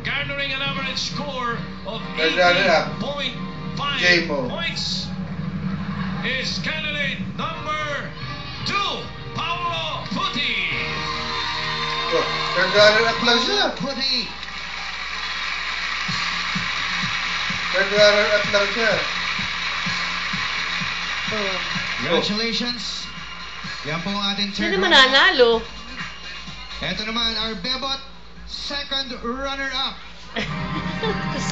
garnering an average score of Nagdala. 80.5 points, is candidate number 2, Paolo Puti. Nag-runner up lang siya. Puti. Nag-runner up lang siya. Congratulations. Yan po ang ating third Sino runner. mananalo? Ito naman, our Bebot second runner-up.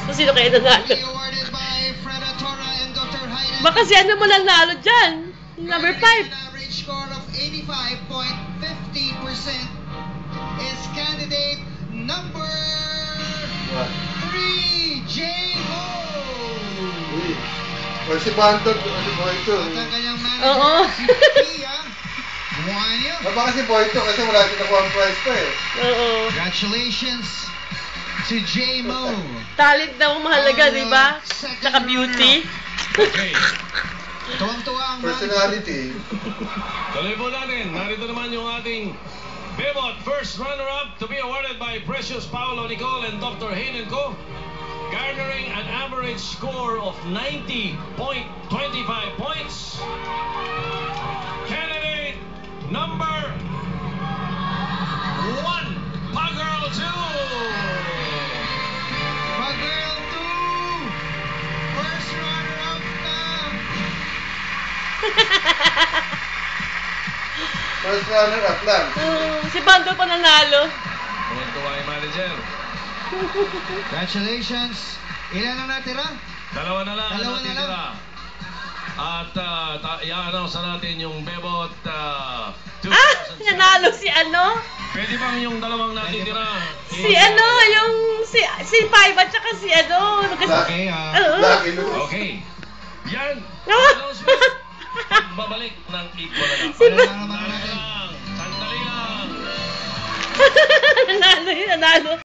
Kung sino kayo nanalo? Be awarded by Freda Torra and Dr. Hayden. Baka si ano mo lang nalo dyan? Number 5. An average score of 85.50% is candidate number 3, J-Mo. Uy. O si Bandot, ano ba ito? At ang kanyang manager, Oo. si Pia Buanyo. Baka si Boyto kasi wala siya nakuha ang prize pa eh. Oo. Congratulations to J-Mo. Talent daw ang mahalaga, di ba? Saka beauty. Okay. Tuwang-tuwa ang Personality. Tuloy po natin. Narito naman yung ating Bebot first runner-up to be awarded by Precious Paolo Nicole and Dr. Hayden Co. Garnering an average score of 90.25 points. Candidate number 1, Pagirl 2. Pagirl 2, first runner-up na. First runner up lang. Si Bando pa nanalo. Tuwan-tuwa yung manager. Congratulations. Ilan ang natira? Dalawa na lang. Dalawa na natitira. lang. At i-announce na natin yung Bebot 2007. Nanalo si ano? Pwede bang yung dalawang natitira? Si ano, yung si Five at saka si ano. Okay, Lucky Lose. Okay. Yan. Ah! Announcement. Babalik ng equal na lang. Wala na naman Sandali natin. lang. Sandali lang. Nanalo yun, nanalo.